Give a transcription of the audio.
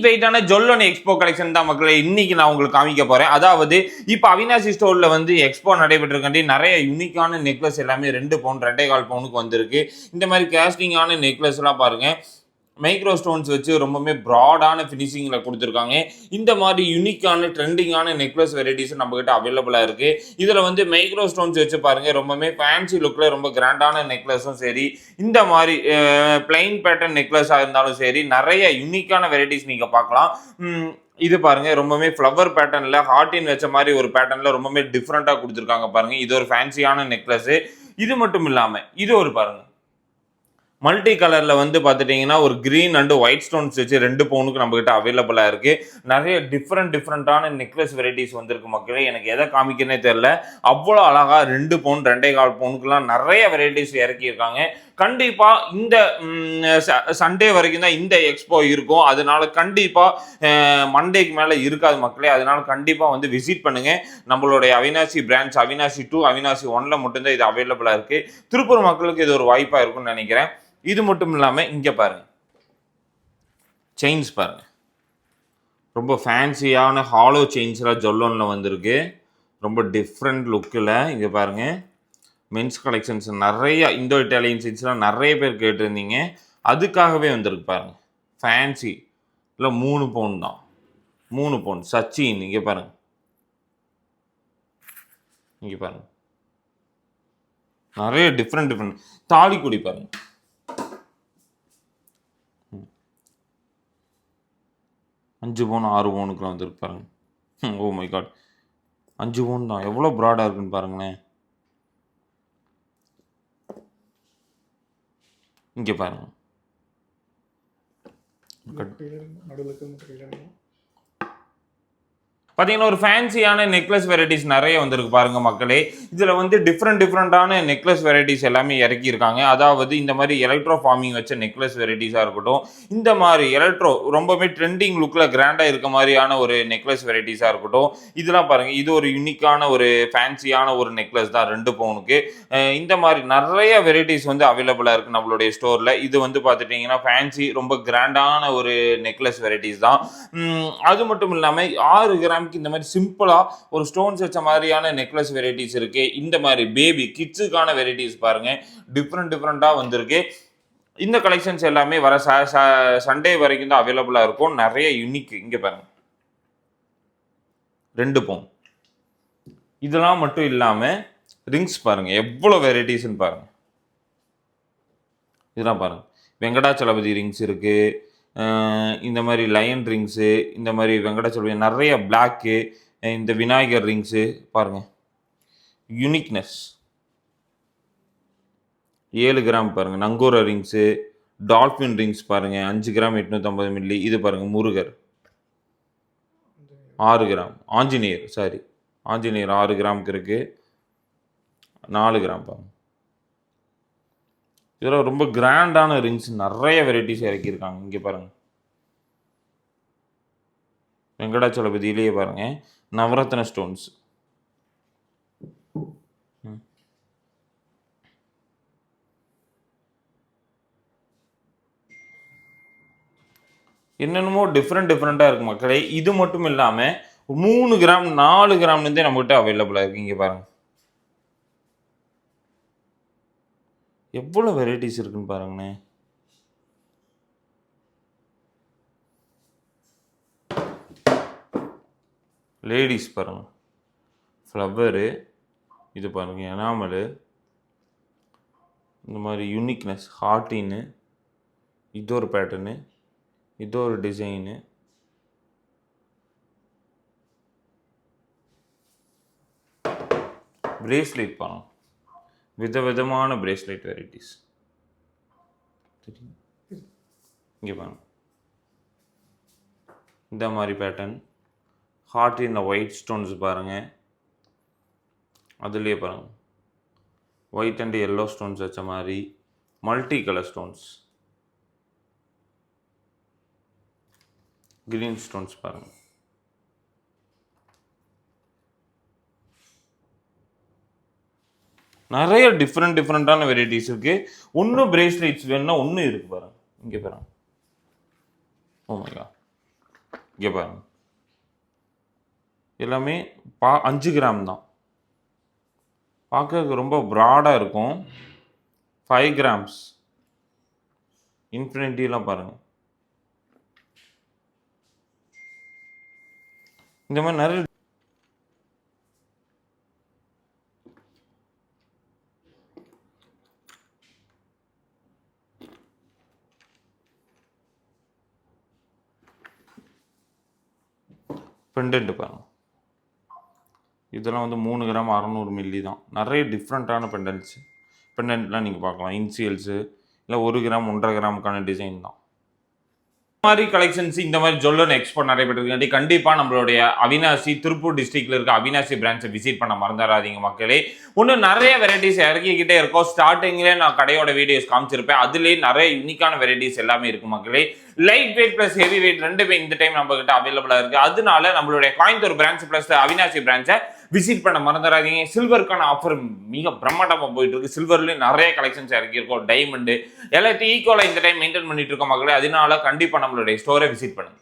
வெயிட்டான ஜொல்லோனி expo collection தான் மக்களே இன்னைக்கு நான் உங்களுக்கு காமிக்க போறேன். அதாவது இப்போ அவினாசி ஸ்டோர்ல வந்து எக்ஸ்போ நடைபெற்றிருக்காண்டி நிறைய யூனிக்கான நெக்லஸ் எல்லாமே 2 பவுன் 2.25 பவுனுக்கு வந்திருக்கு. இந்த மாதிரி கேஸ்டிங்கான நெக்லஸ் எல்லாம் பாருங்க மைக்ரோ ஸ்டோன்ஸ் வச்சு ரொம்பவே ப்ராடான ஃபினிஷிங்கில் கொடுத்துருக்காங்க. இந்த மாதிரி யூனிக்கான ட்ரெண்டிங்கான நெக்லஸ் வெரைட்டிஸ் நம்மகிட்ட அவைலபிளாக இருக்குது. இதில் வந்து மைக்ரோ ஸ்டோன்ஸ் வச்சு பாருங்கள் ரொம்பவே ஃபேன்சி லுக்கில் ரொம்ப கிராண்டான நெக்லஸும் சரி, இந்த மாதிரி பிளைன் பேட்டர்ன் நெக்லஸாக இருந்தாலும் சரி, நிறைய யூனிக்கான வெரைட்டிஸ் நீங்கள் பார்க்கலாம். இது பாருங்க ரொம்பவே ஃப்ளவர் பேட்டர்னில் ஹார்டின் வச்ச மாதிரி ஒரு பேட்டர்னில் ரொம்பவே டிஃப்ரெண்ட்டாக கொடுத்துருக்காங்க பாருங்கள். இது ஒரு ஃபேன்சியான நெக்லஸு. இது மட்டும் இல்லாமல் இது ஒரு பாருங்கள் மல்டி கலரில் வந்து பார்த்துட்டிங்கன்னா ஒரு க்ரீன் அண்டு ஒயிட் ஸ்டோன்ஸ் வச்சு 2 பவுனுக்கு நம்மகிட்ட அவைலபிளாக இருக்குது. நிறைய டிஃப்ரெண்ட்டான நெக்லஸ் வெரைட்டிஸ் வந்திருக்கு மக்களே. எனக்கு எதை காமிக்கிறனே தெரில. அவ்வளோ அழகாக 2 பவுன் 2.25 பவுனுக்குலாம் நிறைய வெரைட்டிஸ் இறக்கியிருக்காங்க. கண்டிப்பாக இந்த சண்டே வரைக்கும் தான் இந்த எக்ஸ்போ இருக்கும். அதனால கண்டிப்பாக மண்டேக்கு மேலே இருக்காது மக்களே. அதனால கண்டிப்பாக வந்து விசிட் பண்ணுங்கள். நம்மளுடைய அவினாசி பிரான்ச் அவினாசி 2 அவினாசி 1ல் மட்டும்தான் இது அவைலபிளாக இருக்குது. திருப்பூர் மக்களுக்கு இது ஒரு வாய்ப்பாக இருக்கும்னு நினைக்கிறேன். இது மட்டும் இல்லாமல் இங்கே பாருங்க செயின்ஸ் பாருங்க ரொம்ப ஃபேன்சியான ஹாலோ செயின்ஸ்லாம் ஜொல்லோனில் வந்திருக்கு. ரொம்ப டிஃப்ரெண்ட் லுக்கில் இங்கே பாருங்க மென்ஸ் கலெக்ஷன்ஸ் நிறைய இந்தோ இட்டாலியன் செயின்ஸ்லாம் நிறைய பேர் கேட்டிருந்தீங்க. அதுக்காகவே வந்திருக்கு பாருங்க ஃபேன்சி இல்லை 3 பவுன் தான் 3 பவுன் சச்சின். இங்கே பாருங்க இங்கே பாருங்க நிறைய டிஃப்ரெண்ட் தாலிக்குடி பாருங்க 5 பவுன் 6 பவுனுக்குலாம் வந்துருக்கு பாருங்க. ஓ மை காட் 5 பவுன் தான் எவ்வளோ ப்ராடாக இருக்குன்னு பாருங்களேன். இங்கே பாருங்க பார்த்தீங்கன்னா ஒரு ஃபேன்சியான நெக்லஸ் வெரைட்டிஸ் நிறைய வந்திருக்கு பாருங்க மக்களே. இதில் வந்து டிஃப்ரெண்ட்டான நெக்லஸ் வெரைட்டிஸ் எல்லாமே இறக்கியிருக்காங்க. அதாவது இந்த மாதிரி எலக்ட்ரோ ஃபார்மிங் வச்ச நெக்லஸ் வெரைட்டிஸாக இருக்கட்டும், இந்த மாதிரி ரொம்பவே ட்ரெண்டிங் லுக்கில் கிராண்டாக இருக்க மாதிரியான ஒரு நெக்லஸ் வெரைட்டிஸாக இருக்கட்டும். இதெல்லாம் பாருங்கள் இது ஒரு யூனிக்கான ஒரு ஃபேன்சியான ஒரு நெக்லஸ் தான் 2 பவுனுக்கு. இந்த மாதிரி நிறைய வெரைட்டிஸ் வந்து அவைலபிளாக இருக்குது நம்மளுடைய ஸ்டோரில். இது வந்து பார்த்துட்டிங்கன்னா ஃபேன்சி ரொம்ப கிராண்டான ஒரு நெக்லஸ் வெரைட்டிஸ் தான். அது மட்டும் இல்லாமல் 6 கிராம் இந்த மாதிரி சிம்பிளா ஒரு ஸ்டோன்ஸ் வச்ச மாதிரியான நெக்லஸ் வெரைட்டிஸ் இருக்கு. இந்த மாதிரி பேபி கிட்ஸுக்கான வெரைட்டிஸ் பாருங்க டிஃப்ரெண்டா வந்திருக்கு. இந்த கலெக்ஷன்ஸ் எல்லாமே வர சண்டே வரைக்கும் தான் அவைலபிளா இருக்கும். நிறைய யூனிக் இங்க பாருங்க 2 பவுன். இதெல்லாம் மட்டும் இல்லாம ரிங்ஸ் பாருங்க எவ்வளவு வெரைட்டிஸ்ன்னு பாருங்க. இதெல்லாம் பாருங்க வெங்கடாச்சலபதி ரிங்ஸ் இருக்கு, இந்த மாதிரி லயன் ரிங்ஸு, இந்த மாதிரி வெங்கடாச்சலபதி நிறைய பிளாக்கு, இந்த விநாயகர் ரிங்ஸு பாருங்கள் யூனிக்னஸ் 7 கிராம் பாருங்கள். நங்கூர ரிங்ஸு, டால்ஃபின் ரிங்ஸ் பாருங்கள் 5 கிராம் 850 மில்லி. இது பாருங்கள் முருகர் 6 கிராம். ஆஞ்சநேயர் 6 கிராமுக்கு இருக்குது. 4 கிராம் பாருங்கள். இதெல்லாம் ரொம்ப கிராண்டான ரிங்ஸ் நிறைய வெரைட்டிஸ் இறக்கியிருக்காங்க. இங்கே பாருங்கள் வெங்கடாச்சலபதியிலேயே பாருங்கள் நவரத்ன ஸ்டோன்ஸ். என்னென்னமோ டிஃப்ரெண்ட்டாக இருக்குது மக்களே. இது மட்டும் இல்லாமல் 3 கிராம் 4 கிராம்லேருந்தே நம்மகிட்ட அவைலபிளாக இருக்குது. இங்கே பாருங்கள் எவ்வளோ வெரைட்டிஸ் இருக்குன்னு பாருங்கண்ணே. லேடிஸ் பாருங்கள் ஃப்ளவரு, இது பாருங்கள் எனாமலு, இந்த மாதிரி யூனிக்னஸ் ஹார்ட்டின்னு, இது ஒரு பேட்டர்னு, இது ஒரு டிசைனு, பிரேஸ்லெட் பாருங்கள் விதவிதமான பிரேஸ்லெட் வெரைட்டிஸ். இங்கே பாருங்க இந்த மாதிரி பேட்டர்ன் ஹார்ட் இந்த ஒயிட் ஸ்டோன்ஸ் பாருங்கள். அதுலேயே பாருங்கள் ஒயிட் அண்ட் எல்லோ ஸ்டோன்ஸ் வச்ச மாதிரி multi colour stones, green stones பாருங்கள். நிறைய டிஃப்ரெண்ட்டான வெரைட்டிஸ் இருக்குது. ஒன்றும் பிரேஸ்லெட்ஸ் வேணும்னா ஒன்றும் இருக்குது பாருங்கள். இங்கே பாருங்கள் ஓ மை காட் இங்கே பாருங்க, எல்லாமே 5 கிராம் தான். பார்க்கறதுக்கு ரொம்ப ப்ராடாக இருக்கும். 5 கிராம்ஸ் இன்ஃபினிட்டிலாம் பாருங்கள். இந்த மாதிரி நிறைய பெண்டன்ட் பாருங்க. இதெல்லாம் வந்து 3 கிராம் 600 மில்லி தான். நிறைய டிஃப்ரெண்ட்டான பெண்டன்ட்லாம் நீங்கள் பார்க்கலாம். இன்சியல்ஸு இல்லை 1 கிராம் 1.5 கிராமுக்கான டிசைன் தான். இந்த மாதிரி கலெக்ஷன்ஸ் இந்த மாதிரி ஜொல்லன் எக்ஸ்போ நடைபெற்றிருக்காண்டி கண்டிப்பாக நம்மளுடைய அவினாசி திருப்பூர் டிஸ்ட்ரிக்ட்ல இருக்க அவினாசி பிரான்ச்சை விசிட் பண்ண மறந்துடாதீங்க மக்களே. இன்னும் நிறைய வெரைட்டிஸ் இறக்கிக்கிட்டே இருக்கும். ஸ்டார்டிங்லேயே நான் கடையோட வீடியோஸ் காமிச்சிருப்பேன். அதுலேயே நிறைய யூனிக்கான வெரைட்டிஸ் எல்லாமே இருக்கு மக்களே. Light weight plus heavy weight ரெண்டுமே இந்த டைம் நம்ம கிட்ட அவைலபிளா இருக்கு. அதனால நம்மளுடைய கோயம்புத்தூர் பிரான்ச் பிளஸ் அவினாசி பிரான்ச்சை விசிட் பண்ண மறந்துடாதீங்க. சில்வருக்கான ஆஃபர் மிக பிரம்மாண்டமாக போயிட்டு இருக்கு. சில்வர்லேயும் நிறைய கலெக்ஷன்ஸ் இறக்கியிருக்கோம். டைமண்டு எல்லாத்தையும் ஈக்குவலாக இந்த டைம் மெயின்டைன் பண்ணிட்டு இருக்கோம் மக்களே. அதனால கண்டிப்பாக நம்மளுடைய ஸ்டோரை விசிட் பண்ணுங்க.